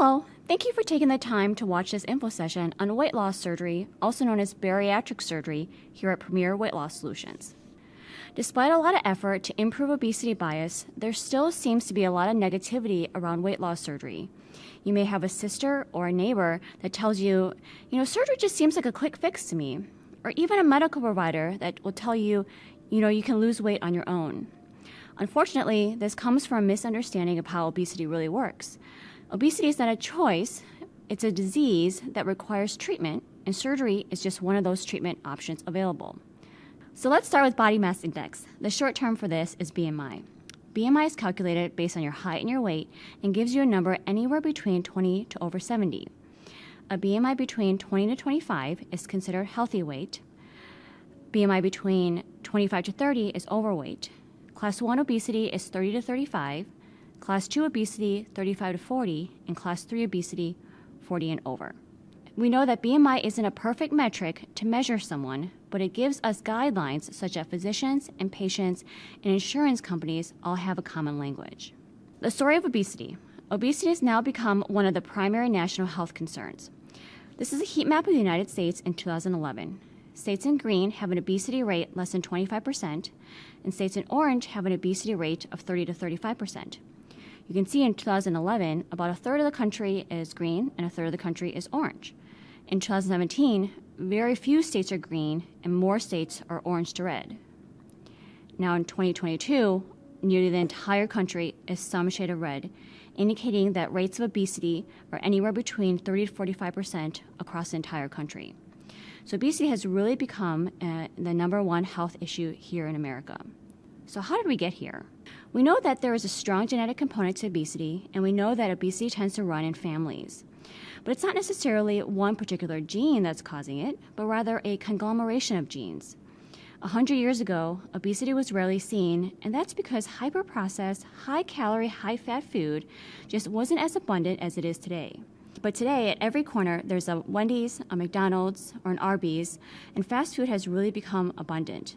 Hello, thank you for taking the time to watch this info session on weight loss surgery, also known as bariatric surgery, here at Premier Weight Loss Solutions. Despite a lot of effort to improve obesity bias, there still seems to be a lot of negativity around weight loss surgery. You may have a sister or a neighbor that tells you, surgery just seems like a quick fix to me. Or even a medical provider that will tell you, you can lose weight on your own. Unfortunately, this comes from a misunderstanding of how obesity really works. Obesity is not a choice, it's a disease that requires treatment, and surgery is just one of those treatment options available. So let's start with body mass index. The short term for this is BMI. BMI is calculated based on your height and your weight and gives you a number anywhere between 20 to over 70. A BMI between 20 to 25 is considered healthy weight. BMI between 25 to 30 is overweight. Class 1 obesity is 30 to 35. Class 2 obesity, 35 to 40, and Class 3 obesity, 40 and over. We know that BMI isn't a perfect metric to measure someone, but it gives us guidelines such that physicians and patients and insurance companies all have a common language. The story of obesity. Obesity has now become one of the primary national health concerns. This is a heat map of the United States in 2011. States in green have an obesity rate less than 25%, and states in orange have an obesity rate of 30 to 35%. You can see in 2011, about a third of the country is green and a third of the country is orange. In 2017, very few states are green and more states are orange to red. Now in 2022, nearly the entire country is some shade of red, indicating that rates of obesity are anywhere between 30 to 45% across the entire country. So obesity has really become the number one health issue here in America. So how did we get here? We know that there is a strong genetic component to obesity, and we know that obesity tends to run in families. But it's not necessarily one particular gene that's causing it, but rather a conglomeration of genes. 100 years ago, obesity was rarely seen, and that's because hyper-processed, high-calorie, high-fat food just wasn't as abundant as it is today. But today, at every corner, there's a Wendy's, a McDonald's, or an Arby's, and fast food has really become abundant.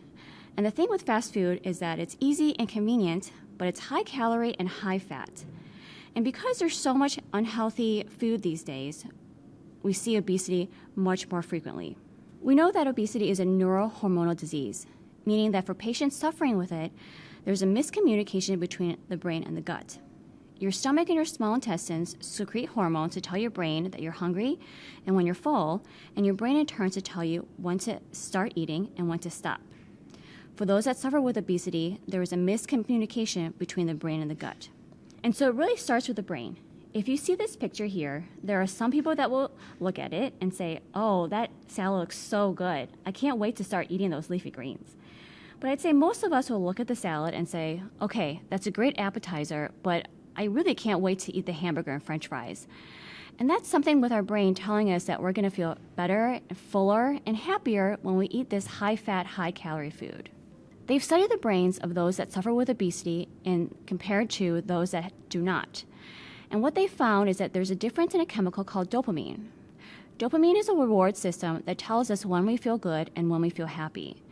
And the thing with fast food is that it's easy and convenient, but it's high calorie and high fat. And because there's so much unhealthy food these days, we see obesity much more frequently. We know that obesity is a neurohormonal disease, meaning that for patients suffering with it, there's a miscommunication between the brain and the gut. Your stomach and your small intestines secrete hormones to tell your brain that you're hungry and when you're full, and your brain in turn to tell you when to start eating and when to stop. For those that suffer with obesity, there is a miscommunication between the brain and the gut. And so it really starts with the brain. If you see this picture here, there are some people that will look at it and say, oh, that salad looks so good. I can't wait to start eating those leafy greens. But I'd say most of us will look at the salad and say, okay, that's a great appetizer, but I really can't wait to eat the hamburger and French fries. And that's something with our brain telling us that we're going to feel better, fuller, and happier when we eat this high-fat, high-calorie food. They've studied the brains of those that suffer with obesity and compared to those that do not. And what they found is that there's a difference in a chemical called dopamine. Dopamine is a reward system that tells us when we feel good and when we feel happy.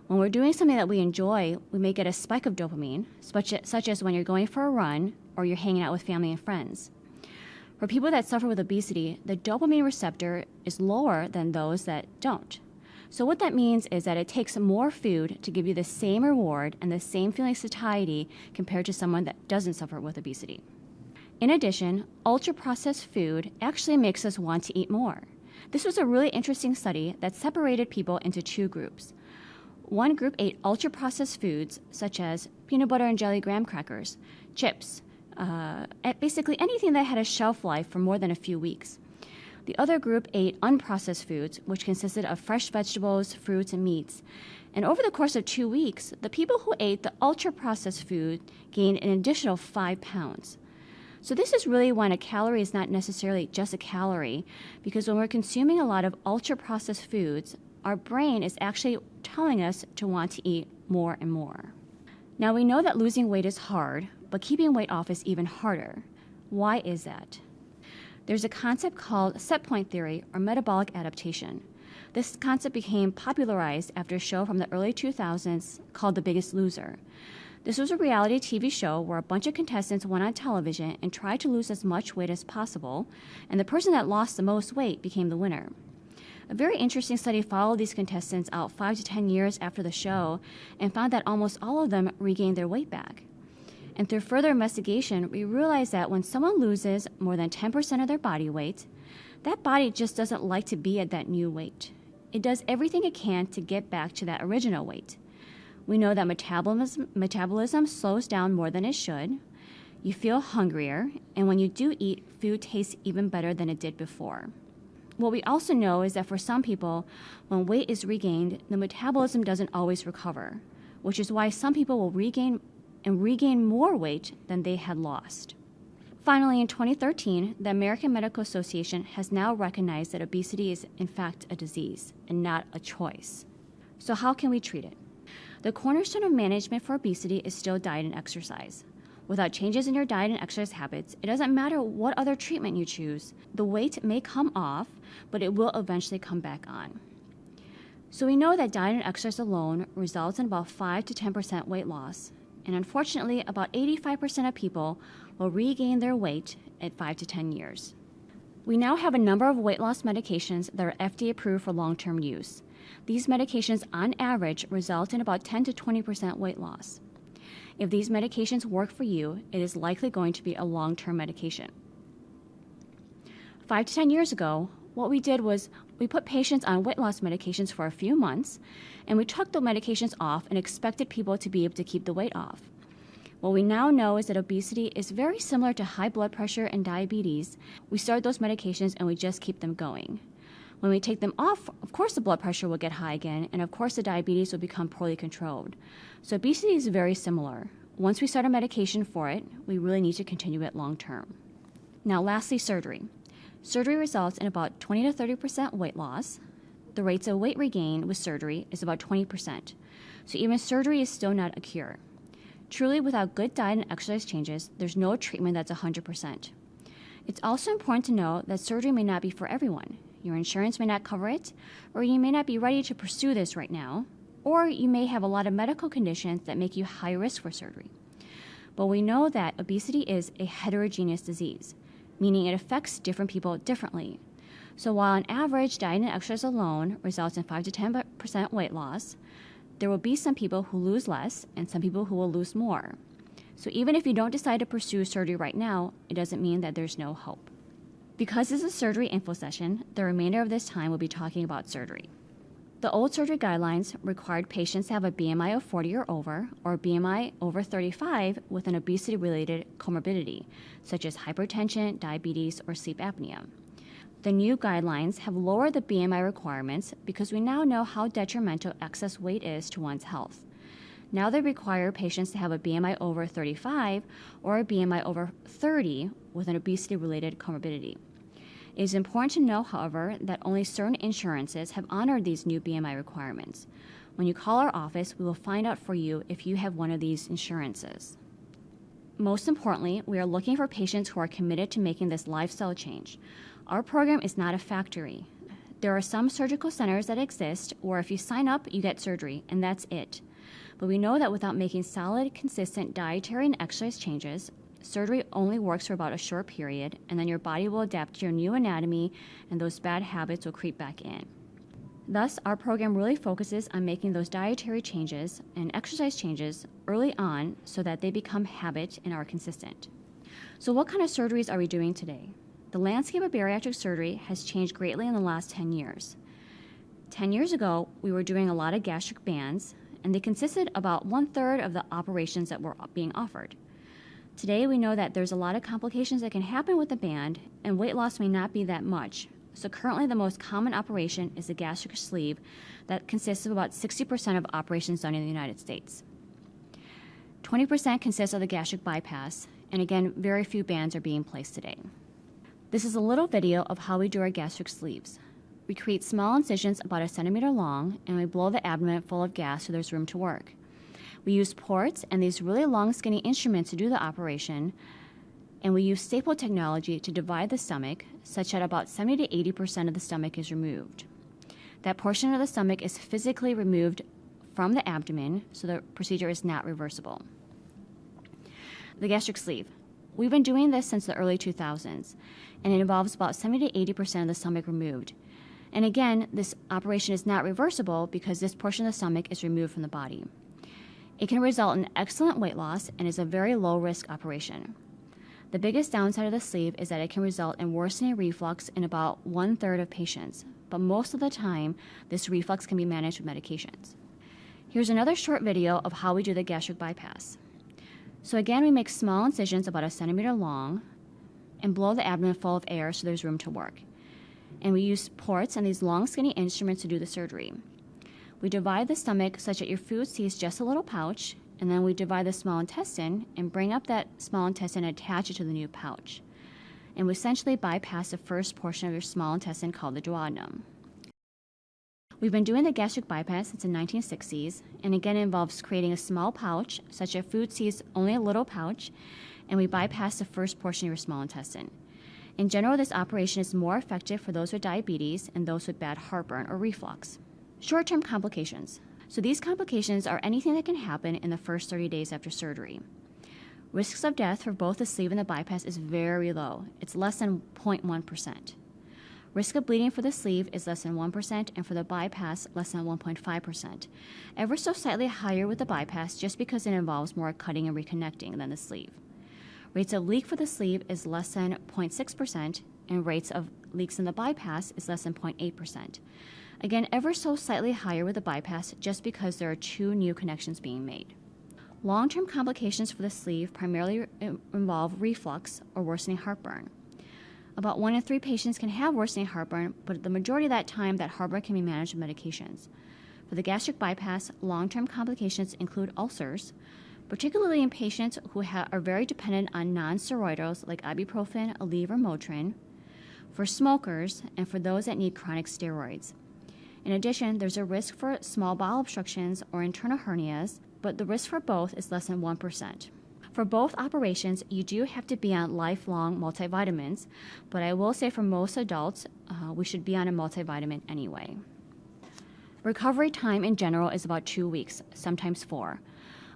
When we're doing something that we enjoy, we may get a spike of dopamine, such as when you're going for a run or you're hanging out with family and friends. For people that suffer with obesity, the dopamine receptor is lower than those that don't. So what that means is that it takes more food to give you the same reward and the same feeling of satiety compared to someone that doesn't suffer with obesity. In addition, ultra-processed food actually makes us want to eat more. This was a really interesting study that separated people into two groups. One group ate ultra-processed foods such as peanut butter and jelly graham crackers, chips, basically anything that had a shelf life for more than a few weeks. The other group ate unprocessed foods, which consisted of fresh vegetables, fruits, and meats. And over the course of 2 weeks, the people who ate the ultra-processed food gained an additional 5 pounds. So this is really when a calorie is not necessarily just a calorie, because when we're consuming a lot of ultra-processed foods, our brain is actually telling us to want to eat more and more. Now we know that losing weight is hard, but keeping weight off is even harder. Why is that? There's a concept called set point theory or metabolic adaptation. This concept became popularized after a show from the early 2000s called The Biggest Loser. This was a reality TV show where a bunch of contestants went on television and tried to lose as much weight as possible, and the person that lost the most weight became the winner. A very interesting study followed these contestants out 5 to 10 years after the show and found that almost all of them regained their weight back. And through further investigation, we realized that when someone loses more than 10% of their body weight, that body just doesn't like to be at that new weight. It does everything it can to get back to that original weight. We know that metabolism slows down more than it should. You feel hungrier, and when you do eat, food tastes even better than it did before. What we also know is that for some people, when weight is regained, the metabolism doesn't always recover, which is why some people will regain more weight than they had lost. Finally, in 2013, the American Medical Association has now recognized that obesity is in fact a disease and not a choice. So how can we treat it? The cornerstone of management for obesity is still diet and exercise. Without changes in your diet and exercise habits, it doesn't matter what other treatment you choose. The weight may come off, but it will eventually come back on. So we know that diet and exercise alone results in about 5 to 10% weight loss. And unfortunately, about 85% of people will regain their weight at 5 to 10 years. We now have a number of weight loss medications that are FDA approved for long-term use. These medications, on average, result in about 10 to 20% weight loss. If these medications work for you, it is likely going to be a long-term medication. 5 to 10 years ago, what we did was we put patients on weight loss medications for a few months, and we took the medications off and expected people to be able to keep the weight off. What we now know is that obesity is very similar to high blood pressure and diabetes. We start those medications and we just keep them going. When we take them off, of course the blood pressure will get high again, and of course the diabetes will become poorly controlled. So obesity is very similar. Once we start a medication for it, we really need to continue it long term. Now lastly, surgery. Surgery results in about 20 to 30% weight loss. The rates of weight regain with surgery is about 20%. So even surgery is still not a cure. Truly, without good diet and exercise changes, there's no treatment that's 100%. It's also important to know that surgery may not be for everyone. Your insurance may not cover it, or you may not be ready to pursue this right now, or you may have a lot of medical conditions that make you high risk for surgery. But we know that obesity is a heterogeneous disease, meaning it affects different people differently. So while on average, diet and exercise alone results in 5 to 10% weight loss, there will be some people who lose less and some people who will lose more. So even if you don't decide to pursue surgery right now, it doesn't mean that there's no hope. Because this is a surgery info session, the remainder of this time will be talking about surgery. The old surgery guidelines required patients to have a BMI of 40 or over, or BMI over 35 with an obesity-related comorbidity, such as hypertension, diabetes, or sleep apnea. The new guidelines have lowered the BMI requirements because we now know how detrimental excess weight is to one's health. Now they require patients to have a BMI over 35 or a BMI over 30 with an obesity-related comorbidity. It is important to know, however, that only certain insurances have honored these new BMI requirements. When you call our office, we will find out for you if you have one of these insurances. Most importantly, we are looking for patients who are committed to making this lifestyle change. Our program is not a factory. There are some surgical centers that exist where if you sign up, you get surgery, and that's it. But we know that without making solid, consistent dietary and exercise changes, surgery only works for about a short period, and then your body will adapt to your new anatomy, and those bad habits will creep back in. Thus, our program really focuses on making those dietary changes and exercise changes early on so that they become habit and are consistent. So what kind of surgeries are we doing today? The landscape of bariatric surgery has changed greatly in the last 10 years. 10 years ago, we were doing a lot of gastric bands, and they consisted about 1/3 of the operations that were being offered. Today, we know that there's a lot of complications that can happen with the band, and weight loss may not be that much. So currently, the most common operation is the gastric sleeve that consists of about 60% of operations done in the United States. 20% consists of the gastric bypass, and again, very few bands are being placed today. This is a little video of how we do our gastric sleeves. We create small incisions about 1 centimeter long, and we blow the abdomen full of gas so there's room to work. We use ports and these really long, skinny instruments to do the operation, and we use staple technology to divide the stomach such that about 70 to 80% of the stomach is removed. That portion of the stomach is physically removed from the abdomen, so the procedure is not reversible. The gastric sleeve. We've been doing this since the early 2000s, and it involves about 70 to 80% of the stomach removed. And again, this operation is not reversible because this portion of the stomach is removed from the body. It can result in excellent weight loss and is a very low-risk operation. The biggest downside of the sleeve is that it can result in worsening reflux in about 1/3 of patients, but most of the time, this reflux can be managed with medications. Here's another short video of how we do the gastric bypass. So again, we make small incisions about 1 centimeter long and blow the abdomen full of air so there's room to work. And we use ports and these long skinny instruments to do the surgery. We divide the stomach such that your food sees just a little pouch, and then we divide the small intestine and bring up that small intestine and attach it to the new pouch. And we essentially bypass the first portion of your small intestine called the duodenum. We've been doing the gastric bypass since the 1960s, and again it involves creating a small pouch such that food sees only a little pouch, and we bypass the first portion of your small intestine. In general, this operation is more effective for those with diabetes and those with bad heartburn or reflux. Short-term complications. So these complications are anything that can happen in the first 30 days after surgery. Risks of death for both the sleeve and the bypass is very low. It's less than 0.1%. Risk of bleeding for the sleeve is less than 1%, and for the bypass, less than 1.5%. Ever so slightly higher with the bypass just because it involves more cutting and reconnecting than the sleeve. Rates of leak for the sleeve is less than 0.6%, and rates of leaks in the bypass is less than 0.8%. Again, ever so slightly higher with the bypass just because there are 2 new connections being made. Long-term complications for the sleeve primarily involve reflux or worsening heartburn. About 1 in 3 patients can have worsening heartburn, but the majority of that time, that heartburn can be managed with medications. For the gastric bypass, long-term complications include ulcers, particularly in patients who are very dependent on non-steroidals like ibuprofen, Aleve, or Motrin, for smokers, and for those that need chronic steroids. In addition, there's a risk for small bowel obstructions or internal hernias, but the risk for both is less than 1%. For both operations, you do have to be on lifelong multivitamins, but I will say for most adults, we should be on a multivitamin anyway. Recovery time in general is about 2 weeks, sometimes 4.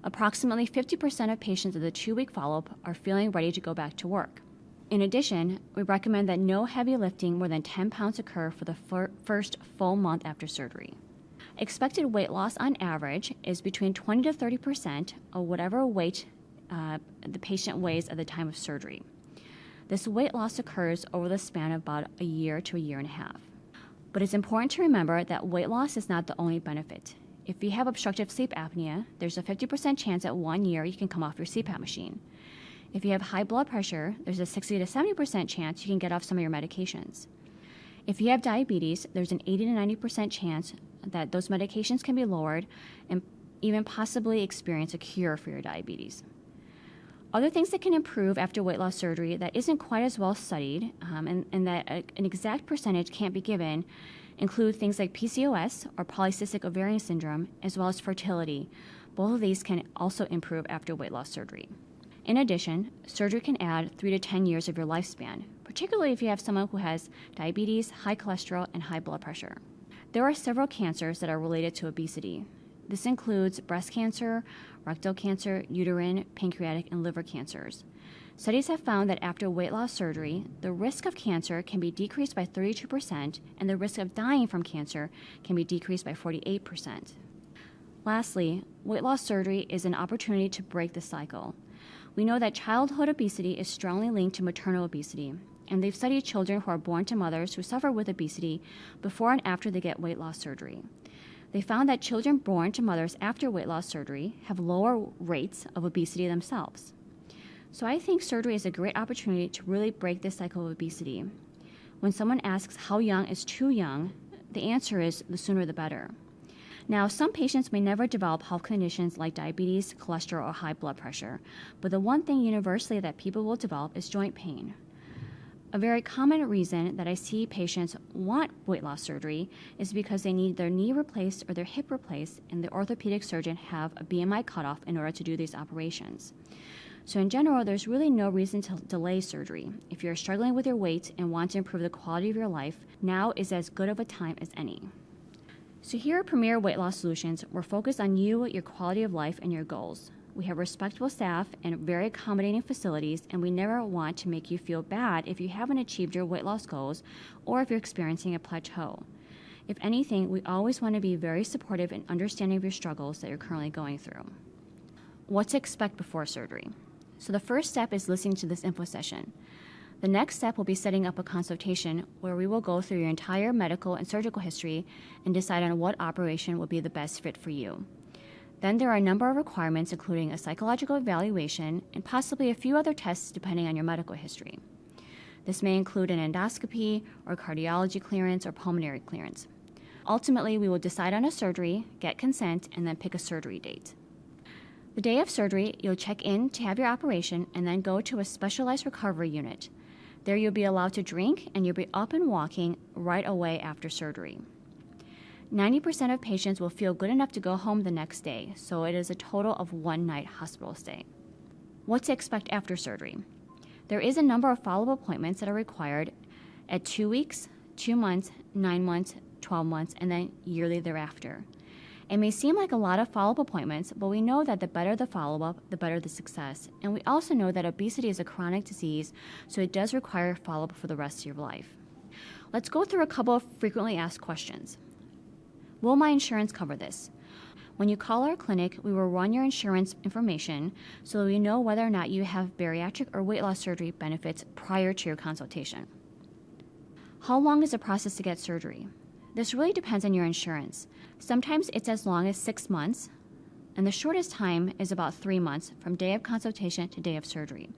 Approximately 50% of patients at the 2-week follow-up are feeling ready to go back to work. In addition, we recommend that no heavy lifting more than 10 pounds occur for the first full month after surgery. Expected weight loss on average is between 20 to 30% of whatever weight the patient weighs at the time of surgery. This weight loss occurs over the span of about a year to a year and a half. But it's important to remember that weight loss is not the only benefit. If you have obstructive sleep apnea, there's a 50% chance at 1 year you can come off your CPAP machine. If you have high blood pressure, there's a 60 to 70% chance you can get off some of your medications. If you have diabetes, there's an 80 to 90% chance that those medications can be lowered and even possibly experience a cure for your diabetes. Other things that can improve after weight loss surgery that isn't quite as well studied and that an exact percentage can't be given include things like PCOS or polycystic ovarian syndrome, as well as fertility. Both of these can also improve after weight loss surgery. In addition, surgery can add 3 to 10 years of your lifespan, particularly if you have someone who has diabetes, high cholesterol, and high blood pressure. There are several cancers that are related to obesity. This includes breast cancer, rectal cancer, uterine, pancreatic, and liver cancers. Studies have found that after weight loss surgery, the risk of cancer can be decreased by 32%, and the risk of dying from cancer can be decreased by 48%. Lastly, weight loss surgery is an opportunity to break the cycle. We know that childhood obesity is strongly linked to maternal obesity, and they've studied children who are born to mothers who suffer with obesity before and after they get weight loss surgery. They found that children born to mothers after weight loss surgery have lower rates of obesity themselves. So I think surgery is a great opportunity to really break this cycle of obesity. When someone asks how young is too young, the answer is the sooner the better. Now, some patients may never develop health conditions like diabetes, cholesterol, or high blood pressure, but the one thing universally that people will develop is joint pain. A very common reason that I see patients want weight loss surgery is because they need their knee replaced or their hip replaced, and the orthopedic surgeon have a BMI cutoff in order to do these operations. So in general, there's really no reason to delay surgery. If you're struggling with your weight and want to improve the quality of your life, now is as good of a time as any. So here at Premier Weight Loss Solutions, we're focused on you, your quality of life, and your goals. We have respectable staff and very accommodating facilities, and we never want to make you feel bad if you haven't achieved your weight loss goals or if you're experiencing a plateau. If anything, we always want to be very supportive and understanding of your struggles that you're currently going through. What to expect before surgery. So the first step is listening to this info session. The next step will be setting up a consultation where we will go through your entire medical and surgical history and decide on what operation will be the best fit for you. Then there are a number of requirements, including a psychological evaluation and possibly a few other tests depending on your medical history. This may include an endoscopy or cardiology clearance or pulmonary clearance. Ultimately, we will decide on a surgery, get consent, and then pick a surgery date. The day of surgery, you'll check in to have your operation and then go to a specialized recovery unit. There you'll be allowed to drink and you'll be up and walking right away after surgery. 90% of patients will feel good enough to go home the next day, so it is a total of 1 night hospital stay. What to expect after surgery? There is a number of follow-up appointments that are required at 2 weeks, 2 months, 9 months, 12 months, and then yearly thereafter. It may seem like a lot of follow-up appointments, but we know that the better the follow-up, the better the success. And we also know that obesity is a chronic disease, so it does require follow-up for the rest of your life. Let's go through a couple of frequently asked questions. Will my insurance cover this? When you call our clinic, we will run your insurance information so we know whether or not you have bariatric or weight loss surgery benefits prior to your consultation. How long is the process to get surgery? This really depends on your insurance. Sometimes it's as long as 6 months, and the shortest time is about 3 months from day of consultation to day of surgery.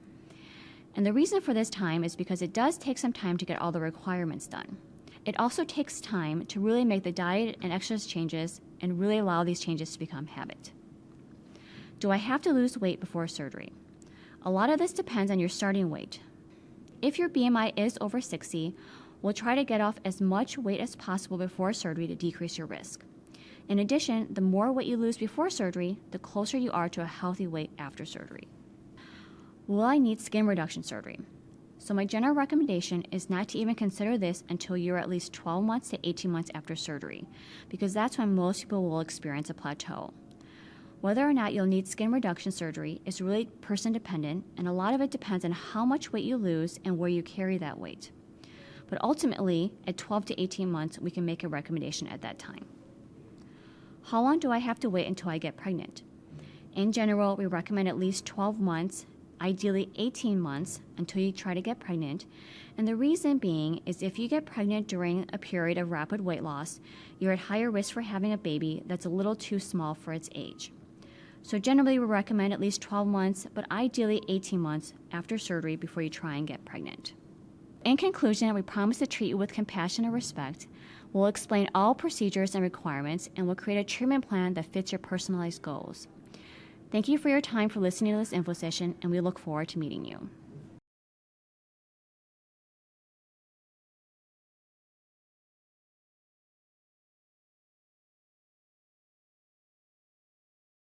And the reason for this time is because it does take some time to get all the requirements done. It also takes time to really make the diet and exercise changes and really allow these changes to become habit. Do I have to lose weight before surgery? A lot of this depends on your starting weight. If your BMI is over 60, we'll try to get off as much weight as possible before surgery to decrease your risk. In addition, the more weight you lose before surgery, the closer you are to a healthy weight after surgery. Will I need skin reduction surgery? So my general recommendation is not to even consider this until you're at least 12 months to 18 months after surgery, because that's when most people will experience a plateau. Whether or not you'll need skin reduction surgery is really person dependent, and a lot of it depends on how much weight you lose and where you carry that weight. But ultimately, at 12 to 18 months, we can make a recommendation at that time. How long do I have to wait until I get pregnant? In general, we recommend at least 12 months, ideally 18 months, until you try to get pregnant. And the reason being is if you get pregnant during a period of rapid weight loss, you're at higher risk for having a baby that's a little too small for its age. So generally, we recommend at least 12 months, but ideally 18 months after surgery before you try and get pregnant. In conclusion, we promise to treat you with compassion and respect. We'll explain all procedures and requirements, and we'll create a treatment plan that fits your personalized goals. Thank you for your time for listening to this info session, and we look forward to meeting you.